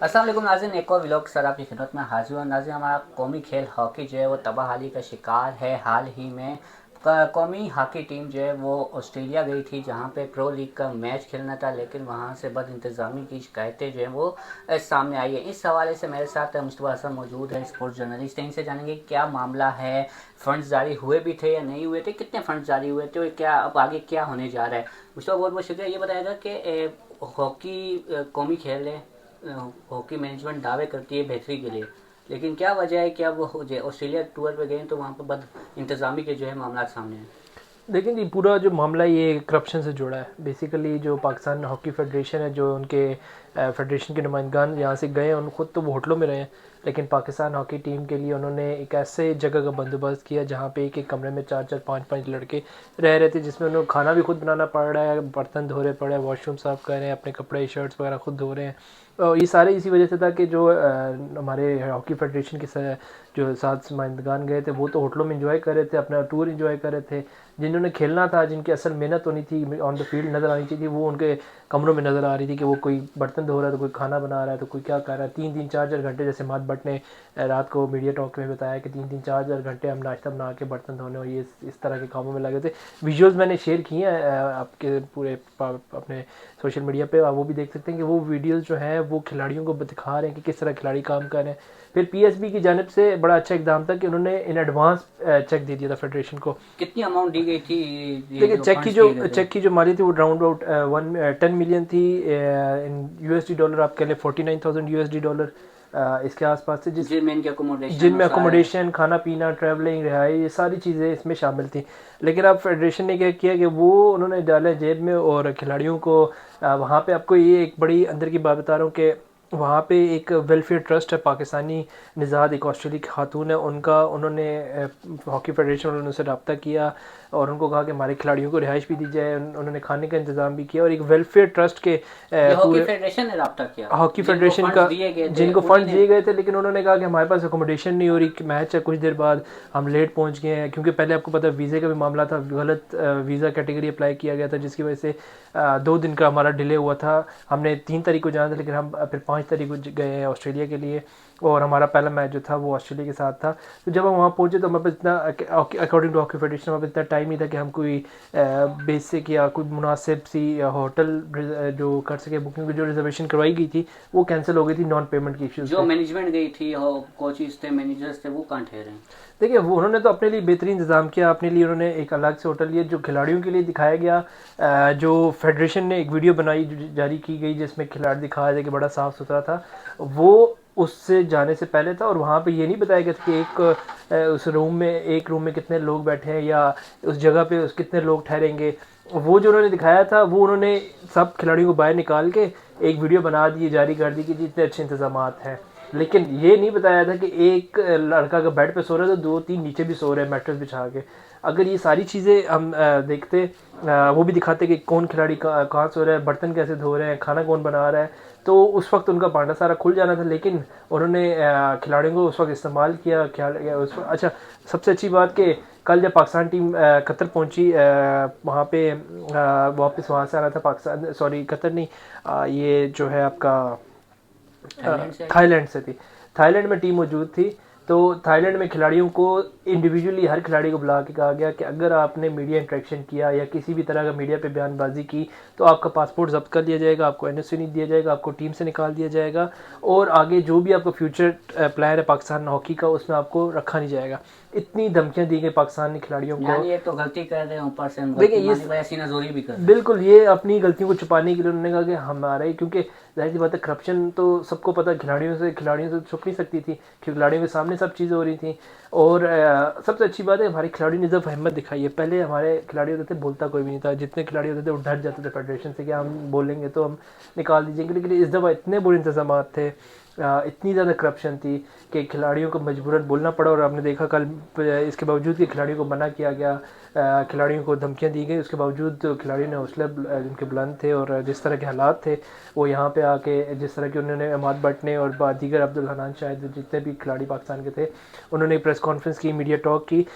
अस्सलाम वालेकुम नाज़रीन, एक और व्लॉग सर आपकी खिदमत में हाजिर हूँ। नाज़रीन, हमारा कौमी खेल हॉकी जो है वो तबाहाली का शिकार है। हाल ही में कौमी हॉकी टीम जो है वो ऑस्ट्रेलिया गई थी, जहाँ पे प्रो लीग का मैच खेलना था, लेकिन वहाँ से बद इंतज़ामी की शिकायतें जो हैं वो सामने आई है। इस हवाले से मेरे साथ मुस्तफ़ा हसन मौजूद है, स्पोर्ट्स जर्नलिस्ट हैं। इनसे जानेंगे क्या मामला है, फ़ंड्स जारी हुए भी थे या नहीं हुए थे, कितने फ़ंड्स जारी हुए थे और क्या अब आगे क्या होने जा रहा है। मुस्तफ़ा, बहुत बहुत शुक्रिया। ये बताएगा कि हॉकी कौमी खेल है, हॉकी मैनेजमेंट दावे करती है बेहतरी के लिए, लेकिन क्या वजह है कि अब वो जो ऑस्ट्रेलिया टूर पे गए तो वहाँ पर बद इंतज़ामी के जो है मामला सामने हैं। लेकिन ये पूरा जो मामला ये करप्शन से जुड़ा है। बेसिकली जो पाकिस्तान हॉकी फेडरेशन है, जो उनके फेडरेशन के नुमाइंदगान यहाँ से गए, उन खुद तो वो होटलों में रहे हैं, लेकिन पाकिस्तान हॉकी टीम के लिए उन्होंने एक ऐसे जगह का बंदोबस्त किया जहाँ पे एक एक कमरे में 4-4 5-5 लड़के रह रहे थे, जिसमें उन्हें खाना भी खुद बनाना पड़ रहा है, बर्तन धो रहे पड़ रहे हैं, वॉशरूम साफ़ कर रहे हैं, अपने कपड़े शर्ट्स वगैरह खुद धो रहे हैं। और ये सारे इसी वजह से था कि जो हमारे हॉकी फेडरेशन के जो साथ नुमाइंदगान गए थे, वो तो होटलों में इंजॉय कर रहे थे, अपना टूर इंजॉय कर रहे थे। जिन्होंने खेलना था, जिनकी असल मेहनत होनी थी, ऑन द फील्ड नज़र आनी चाहिए थी, वो उनके कमरों में नज़र आ रही थी कि वो कोई बर्तन धो रहा है, तो कोई खाना बना रहा है, तो कोई क्या कर रहा है। 3-3 4-4 घंटे, जैसे मात भट्ट ने रात को मीडिया टॉक में बताया कि 3-3 4-4 घंटे हम नाश्ता बना के बर्तन धोने और ये इस तरह के कामों में लगे थे। विजुअल्स मैंने शेयर किए हैं आपके पूरे अपने सोशल मीडिया पे, आप वो भी देख सकते हैं कि वो वीडियोज़ जो हैं वो खिलाड़ियों को दिखा रहे हैं कि किस तरह खिलाड़ी काम कर रहे हैं। फिर पीएसबी की जानिब से बड़ा अच्छा इकदाम था कि उन्होंने इन एडवांस चेक दे दिया था फेडरेशन को। कितनी अमाउंट दी गई थी, ये देखिए, जो फंड्स दिए गए थे? चेक की जो माली थी वो राउंड अबाउट 10 मिलियन थी इन यूएसडी डॉलर, आप कह लें 49,000 यूएसडी डॉलर इसके आसपास थे, जिनमें इनके अकोमोडेशन और जिनमें सारे अकोमोडेशन, खाना पीना, ट्रैवलिंग, रिहाई, ये सारी चीज़ें इसमें शामिल थी। लेकिन अब फेडरेशन ने क्या किया कि वो उन्होंने डाला जेब में, और खिलाड़ियों को वहाँ पे, आपको ये एक बड़ी अंदर की बात बता रहा हूँ कि वहाँ पे एक वेलफेयर ट्रस्ट है पाकिस्तानी निज़ाद, एक ऑस्ट्रेलिया की खातून है, उनका उन्होंने हॉकी फेडरेशन उन्होंने उनसे रब्ता किया और उनको कहा कि हमारे खिलाड़ियों को रिहाइश भी दी जाए। उन्होंने खाने का इंतज़ाम भी किया, और एक वेलफेयर ट्रस्ट के ये हॉकी पूरे फेडरेशन ने रब्ता किया, हॉकी जिनको फेडरेशन फंड्स का, दिए गए थे जिनको उन्हीं फंड ने। दिए गए थे, लेकिन उन्होंने कहा कि हमारे पास अकोमोडेशन नहीं हो रही, मैच है कुछ देर बाद, हम लेट पहुंच गए हैं, क्योंकि पहले आपको पता है वीज़े का भी मामला था, गलत वीज़ा कैटेगरी अप्लाई किया गया था, जिसकी वजह से 2 दिन का हमारा डिले हुआ था। हमने 3 तारीख को जाना था, लेकिन हम फिर 5 तारीख को गए हैं ऑस्ट्रेलिया के लिए, और हमारा पहला मैच जो था वो ऑस्ट्रेलिया के साथ था। तो जब हम वहाँ पहुँचे तो हमारे पास इतना, अकॉर्डिंग टू हॉकी फेडरेशन, हमारे पास इतना टाइम नहीं था कि हम कोई बेसिक या कोई मुनासिब सी होटल जो कर सके बुकिंग, जो रिजर्वेशन करवाई गई थी वो कैंसिल हो गई थी नॉन पेमेंट के इश्यूज़ जो पे। मैनेजमेंट गई थी, कोचेस थे, मैनेजर्स थे, वो कहाँ ठहरे हैं? देखिए, वो उन्होंने तो अपने लिए बेहतरीन इंतज़ाम किया, अपने लिए उन्होंने एक अलग से होटल लिया जो खिलाड़ियों के लिए दिखाया गया। जो फेडरेशन ने एक वीडियो बनाई, जारी की गई, जिसमें खिलाड़ी दिखाया था कि बड़ा साफ़ सुथरा था, वो उससे जाने से पहले था। और वहाँ पे ये नहीं बताया गया था कि उस रूम में, एक रूम में कितने लोग बैठे हैं या उस जगह पे कितने लोग ठहरेंगे। वो जो उन्होंने दिखाया था वो उन्होंने सब खिलाड़ियों को बाहर निकाल के एक वीडियो बना दी, जारी कर दी कि जितने अच्छे इंतजाम हैं, लेकिन ये नहीं बताया था कि एक लड़का का बेड पे सो रहा है तो 2-3 नीचे भी सो रहे हैं मैट्रेस बिछा के। अगर ये सारी चीज़ें हम देखते, वो भी दिखाते कि कौन खिलाड़ी कहाँ सो रहा है, बर्तन कैसे धो रहे हैं, खाना कौन बना रहा है, तो उस वक्त उनका भांडा सारा खुल जाना था। लेकिन उन्होंने खिलाड़ियों को उस वक्त इस्तेमाल किया, ख्याल किया उस वक्त। अच्छा, सबसे अच्छी बात कि कल जब पाकिस्तान टीम कतर पहुंची, वहाँ पे वापस वहाँ से आना था पाकिस्तान, सॉरी कतर नहीं, ये जो है आपका थाईलैंड से आई थी। थाईलैंड से थी। थाईलैंड में टीम मौजूद थी, तो थाईलैंड में खिलाड़ियों को इंडिविजुअली हर खिलाड़ी को बुला के कहा गया कि अगर आपने मीडिया इंटरेक्शन किया या किसी भी तरह का मीडिया पे बयानबाजी की तो आपका पासपोर्ट जब्त कर दिया जाएगा, आपको एनओसी नहीं दिया जाएगा, आपको टीम से निकाल दिया जाएगा, और आगे जो भी आपका फ्यूचर प्लान है पाकिस्तान हॉकी का, उसमें आपको रखा नहीं जाएगा। इतनी धमकियां दी गई पाकिस्तानी खिलाड़ियों को। यानी ये तो गलती कर रहे हैं, ऊपर से हम देखिए गलती ये मानने पर सीना जोरी भी कर रहे हैं। बिल्कुल, ये अपनी गलतियों को छुपाने के लिए उन्होंने कहा कि हमारे, क्योंकि जाहिर सी बात है करप्शन तो सबको पता, खिलाड़ियों से छुप नहीं सकती थी, क्योंकि खिलाड़ियों के सामने सब चीज़ें हो रही थी। और सबसे अच्छी बात है हमारे खिलाड़ियों ने जब हिम्मत दिखाई है। पहले हमारे खिलाड़ी होते थे बोलता कोई भी नहीं था, जितने खिलाड़ी होते थे वो डर जाते थे फेडरेशन से कि हम बोलेंगे तो हम निकाल दीजिएंगे। लेकिन इस दफ़ा इतने बुरे इंतजाम थे, इतनी ज़्यादा करप्शन थी कि खिलाड़ियों को मजबूरन बोलना पड़ा। और आपने देखा कल, इसके बावजूद कि खिलाड़ियों को मना किया गया, खिलाड़ियों को धमकियां दी गई, उसके बावजूद खिलाड़ियों ने हौसले उनके बुलंद थे, और जिस तरह के हालात थे वो यहाँ पे आके, जिस तरह के उन्होंने अहमद भट्ट ने और दीगर अब्दुल हनान शायद, जितने भी खिलाड़ी पाकिस्तान के थे, उन्होंने एक प्रेस कॉन्फ्रेंस की, मीडिया टॉक की।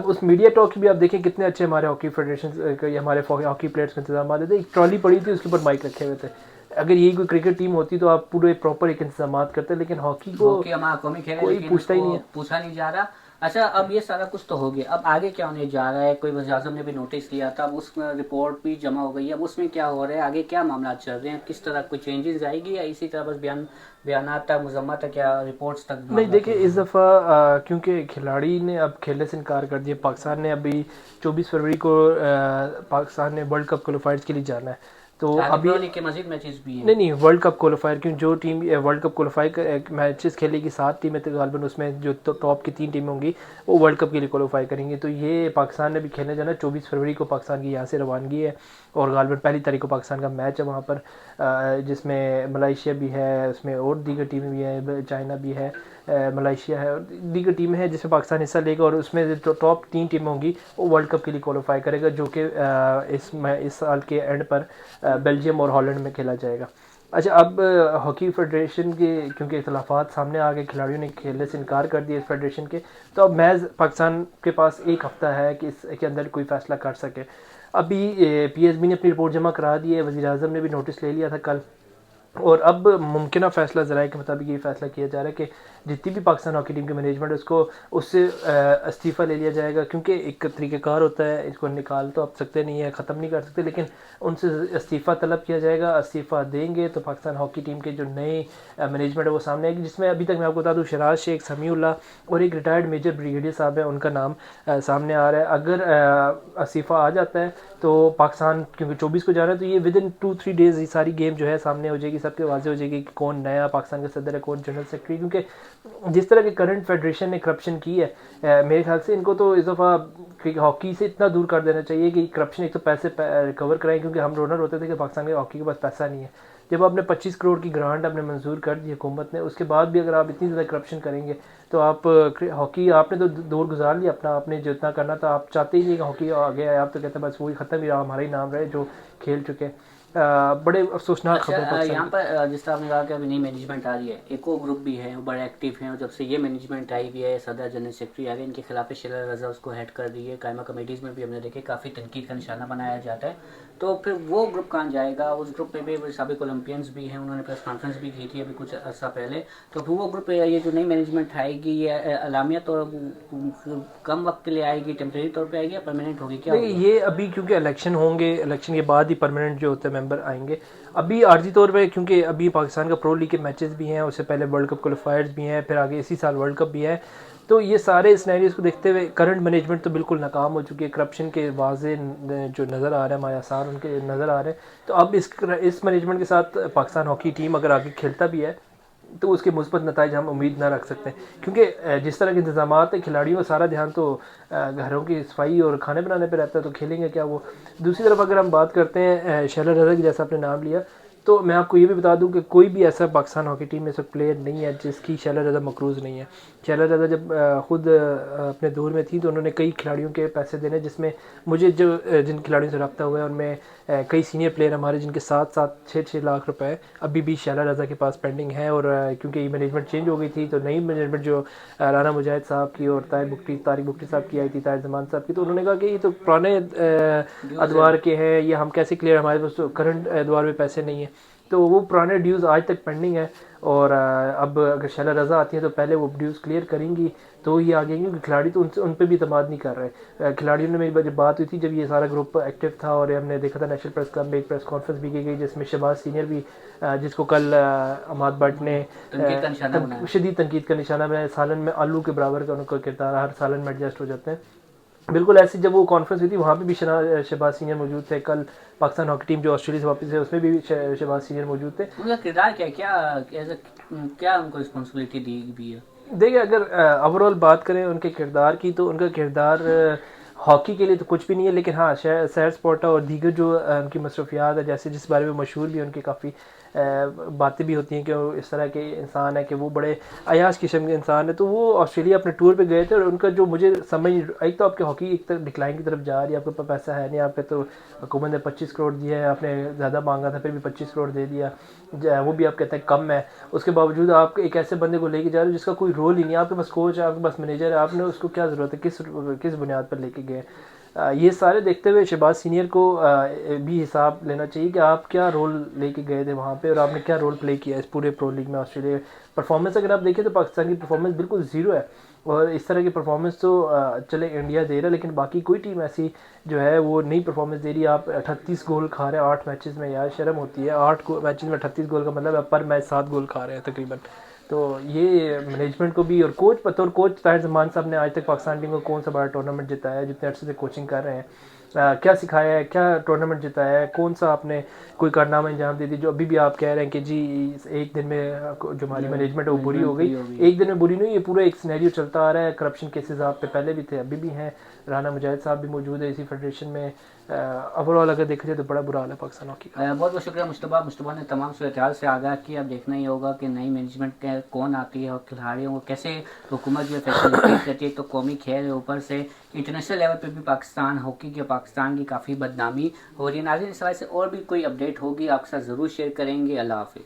उस मीडिया टॉक की भी आप देखें कितने अच्छे हमारे हॉकी फेडरेशन, हमारे हॉकी प्लेयर्स के इंतजाम आते थे। एक ट्रॉली पड़ी थी, उसके ऊपर माइक रखे हुए थे, अगर यही कोई क्रिकेट टीम होती तो आप पूरे प्रॉपर एक इंतजाम करते, लेकिन हॉकी को हॉकी हमारा कौमी खेल है कोई लेकिन पूछता ही उसको नहीं है। पूछा नहीं जा रहा। अच्छा, अब ये सारा कुछ तो हो गया, अब आगे क्या होने जा रहा है? कोई वज़ीर-ए-आज़म ने भी नोटिस लिया था, अब उसमें रिपोर्ट भी जमा हो गई है, अब उसमें क्या हो रहा है, आगे क्या मामला चल रहे हैं, किस तरह कोई चेंजेस आएगी या इसी तरह बस बयानात तक, मजम्मत तक या रिपोर्ट्स तक नहीं मामला देखिए, खत्म इस होगा? दफ़ा क्योंकि खिलाड़ी ने अब खेलने से इनकार कर दिया, पाकिस्तान ने अभी 24 फरवरी को पाकिस्तान ने वर्ल्ड कप क्वालिफायर्स के लिए जाना है, तो आगे अभी प्रो लीग के मजीद मैचेस भी हैं। नहीं वर्ल्ड कप क्वालिफायर, क्योंकि जो team world cup qualify matches खेलेगी 7 टीमें तकरीबन, उसमें जो टॉप की 3 टीमें होंगी वो वर्ल्ड कप के लिए क्वालिफाई करेंगी। तो ये पाकिस्तान ने भी खेलने जाना, 24 फरवरी को पाकिस्तान की यहाँ से रवानगी है और गालिबन 1 तारीख को पाकिस्तान का मैच है वहाँ पर, जिसमें मलेशिया भी है, उसमें और दीगर टीमें भी हैं, चाइना भी है, मलेशिया है और दीगर टीमें हैं जिसमें पाकिस्तान हिस्सा लेगा, और उसमें जो टॉप 3 टीमें होंगी वो वर्ल्ड कप के लिए क्वालिफाई करेगा, जो कि इस साल के एंड पर बेल्जियम और हॉलैंड में खेला जाएगा। अच्छा, अब हॉकी फेडरेशन के क्योंकि इख्तलाफात सामने आ गए, खिलाड़ियों ने खेलने से इनकार कर दिया इस फेडरेशन के, तो अब महज पाकिस्तान के पास 1 हफ्ता है कि इसके अंदर कोई फ़ैसला कर सके। अभी PSB ने अपनी रिपोर्ट जमा करा दी है, वज़ीर-ए-आज़म ने भी नोटिस ले लिया था कल, और अब मुमकिन फ़ैसला ज़राए के मुताबिक ये फ़ैसला किया जा रहा है कि जितनी भी पाकिस्तान हॉकी टीम की मैनेजमेंट है उसको उससे इस्तीफ़ा ले लिया जाएगा, क्योंकि एक तरीक़ाकार होता है, इसको निकाल तो आप सकते नहीं है, ख़त्म नहीं कर सकते, लेकिन उनसे इस्तीफ़ा तलब किया जाएगा। इस्तीफ़ा देंगे तो पाकिस्तान हॉकी टीम के जो नए मैनेजमेंट है वो सामने आएगी, जिसमें अभी तक मैं आपको बता दूँ शराज शेख, समीउल्लाह और एक रिटायर्ड मेजर ब्रिगेडियर साहब है, उनका नाम सामने आ रहा है। अगर इस्तीफ़ा आ जाता है तो पाकिस्तान, क्योंकि 24 को जा रहा है, तो ये विदिन 2-3 डेज़ ये सारी गेम जो है सामने हो जाएगी, सबके वाज़ेह हो जाएगी कि कौन नया पाकिस्तान का सदर है, कौन जनरल सेक्रेटरी, क्योंकि जिस तरह के करंट फेडरेशन ने करप्शन की है, मेरे ख्याल से इनको तो इस दफ़ा हॉकी से इतना दूर कर देना चाहिए कि करप्शन एक तो पैसे रिकवर कराएं, क्योंकि हम रोनर होते थे कि पाकिस्तान के हॉकी के पास पैसा नहीं है। जब आपने 25 करोड़ की ग्रांट आपने मंजूर कर दी हुकूमत ने, उसके बाद भी अगर आप इतनी ज़्यादा करप्शन करेंगे तो आप हॉकी आपने तो दौर गुजार लिया अपना, आपने जितना करना था, आप चाहते ही नहीं कि हॉकी आगे आए, आप तो कहते हैं बस वही ख़त्म ही रहा, हमारा ही नाम रहे जो खेल चुके। बड़े अफसोसनाक अच्छा, खबर पाकिस्तान यहाँ की। पर जिस तरह आपने कहा कि अभी नई मैनेजमेंट आ रही है, एक और ग्रुप भी है वो बड़े एक्टिव हैं, और जब से ये मैनेजमेंट आई हुई है, सदर जनरल सेक्रेटरी आ गए, इनके खिलाफ शेला रजा उसको हेड कर रही है, कायमा कमेटीज़ में भी हमने देखे काफ़ी तनकीद का निशाना बनाया जाता है। तो फिर वो ग्रुप कहाँ जाएगा? उस ग्रुप पे भी साबिक ओलंपियंस भी हैं, उन्होंने प्रेस कॉन्फ्रेंस भी की थी अभी कुछ अर्सा पहले। तो फिर वो ग्रुप, ये जो नई मैनेजमेंट आएगी, ये अलामिया तो कम वक्त के लिए आएगी, टेम्प्रेरी तौर पर आएगी या परमानेंट होगी, क्या नहीं, होगा? ये अभी क्योंकि इलेक्शन होंगे, इलेक्शन के बाद ही परमानेंट जो होते हैं मेंबर आएंगे। अभी आर्जी तौर पे, क्योंकि अभी पाकिस्तान का प्रो लीग के मैचेस भी हैं, उससे पहले वर्ल्ड कप क्वालिफायर्स भी हैं, फिर आगे इसी साल वर्ल्ड कप भी है, तो ये सारे सिनेरियोज़ को देखते हुए करंट मैनेजमेंट तो बिल्कुल नाकाम हो चुकी है, करप्शन के वाजे जो नज़र आ रहे हैं, हमारे आसार उनके नज़र आ रहे हैं। तो अब इस मैनेजमेंट के साथ पाकिस्तान हॉकी टीम अगर आगे खेलता भी है तो उसके मुस्बत नताइज हम उम्मीद ना रख सकते हैं, क्योंकि जिस तरह के इंतजाम हैं, खिलाड़ियों का सारा ध्यान तो घरों की सफाई और खाने बनाने पर रहता है, तो खेलेंगे क्या वो। दूसरी तरफ अगर हम बात करते हैं शेला रजा की, जैसा आपने नाम लिया, तो मैं आपको ये भी बता दूं कि कोई भी ऐसा पाकिस्तान हॉकी टीम में से प्लेयर नहीं है जिसकी शेला रजा मकरूज़ नहीं है। शेला रजा जब ख़ुद अपने दौर में थी तो उन्होंने कई खिलाड़ियों के पैसे देने, जिसमें मुझे जो जिन खिलाड़ियों से रब्ता हुआ है उनमें कई सीनियर प्लेयर हमारे जिनके 7-6 लाख रुपए अभी भी शेला रजा के पास पेंडिंग है। और क्योंकि ये मैनेजमेंट चेंज हो गई थी तो नई मैनेजमेंट जो राना मुजाहिद साहब की और तारिक बुखटी साहब की आई थी, ताहिर जमान साहब की, तो उन्होंने कहा कि ये तो पुराने अदवार के हैं, ये हम कैसे क्लियर, हमारे पास तो करंट अदवार में पैसे नहीं है, तो वो पुराने ड्यूज़ आज तक पेंडिंग है। और अब अगर शेला रजा आती है तो पहले वो ड्यूज़ क्लियर करेंगी तो ये आगे, क्योंकि खिलाड़ी तो उन पर भी इतमाद नहीं कर रहे। खिलाड़ियों ने, मेरी जब बात हुई थी, जब ये सारा ग्रुप एक्टिव था और हमने देखा था नेशनल प्रेस क्लब में एक प्रेस कॉन्फ्रेंस भी की गई जिसमें शहबाज सीनियर भी, जिसको कल अमाद भट्ट ने शदीद तनकीद का निशाना बनाया, सालन में आलू के बराबर का उनका किरदार, हर सालन में एडजस्ट हो जाते हैं। बिल्कुल ऐसी जब वो कॉन्फ्रेंस हुई थी वहाँ पे भी शहबाज सीनियर मौजूद थे। कल पाकिस्तान हॉकी टीम जो ऑस्ट्रेलिया से वापस है उसमें भी शहबाज सीनियर मौजूद थे। उनका किरदार क्या क्या उनको रिस्पॉन्सिबिलिटी दी हुई है? देखिए, अगर ओवरऑल बात करें उनके किरदार की, तो उनका किरदार हॉकी के लिए तो कुछ भी नहीं है, लेकिन हाँ सैर स्पोर्टा और दीगर जो उनकी मसरूफियात है, जैसे जिस बारे में मशहूर भी उनकी काफ़ी बातें भी होती हैं कि वो इस तरह के इंसान है कि वो बड़े अयाज किस्म के इंसान है। तो वो ऑस्ट्रेलिया अपने टूर पे गए थे और उनका जो मुझे समझ, एक तो आपके हॉकी एक तरफ डिक्लाइन की तरफ जा रही है, आपके पास पैसा है नहीं, आपके तो हुकूमत ने 25 करोड़ दिया है, आपने ज़्यादा मांगा था फिर भी 25 करोड़ दे दिया, वो भी आप कहते हैं कम है। उसके बावजूद आप एक ऐसे बंदे को लेके जा रहे हो जिसका कोई रोल ही नहीं है, आपके पास कोच है, आपके पास मैनेजर है, आपने उसको क्या ज़रूरत है, किस बुनियाद पर लेके गए। ये सारे देखते हुए शहबाज सीनियर को भी हिसाब लेना चाहिए कि आप क्या रोल लेके गए थे वहाँ पे और आपने क्या रोल प्ले किया इस पूरे प्रो लीग में। ऑस्ट्रेलिया परफॉर्मेंस अगर आप देखें तो पाकिस्तान की परफॉर्मेंस बिल्कुल ज़ीरो है, और इस तरह की परफॉर्मेंस तो चले इंडिया दे रहा है, लेकिन बाकी कोई टीम ऐसी जो है वो नई परफॉर्मेंस दे रही है। आप 38 गोल खा रहे हैं 8 मैचेस में, यार शर्म होती है। 8 मैचेस में 38 गोल का मतलब आप पर मैच 7 गोल खा रहे हैं तकरीबन। तो ये मैनेजमेंट को भी, और कोच बतौर कोच ताहिर जमान साहब ने आज तक पाकिस्तान टीम को कौन सा बड़ा टूर्नामेंट जिताया है, जितने अर्से से कोचिंग कर रहे हैं, क्या सिखाया है, क्या टूर्नामेंट जिताया है, कौन सा आपने कोई कारनामा अंजाम दे दी जो अभी भी आप कह रहे हैं कि जी एक दिन में जो हमारी मैनेजमेंट है वो बुरी हो गई। एक दिन में बुरी नहीं, ये पूरा एक सिनेरियो चलता आ रहा है। करप्शन केसेस आप पे पहले भी थे, अभी भी हैं। राना मुजाहिद साहब भी मौजूद है इसी फेडरेशन में। ओवरऑल अगर देखा जाए तो बड़ा बुरा हाल है पाकिस्तान हॉकी का। बहुत बहुत शुक्रिया मुस्तफ़ा ने तमाम सूरत हाल से आगाह किया। अब देखना ही होगा कि नई मैनेजमेंट कौन आती है और खिलाड़ियों को कैसे हुकूमत जो फैसिलिटीज देती है। तो कौमी खेल है, ऊपर से इंटरनेशनल लेवल पे भी पाकिस्तान हॉकी के पाकिस्तान की काफ़ी बदनामी हो रही है। नाज़रीन, इस हवाले से और भी कोई अपडेट होगी आपके साथ ज़रूर शेयर करेंगे। अल्लाह हाफिज़।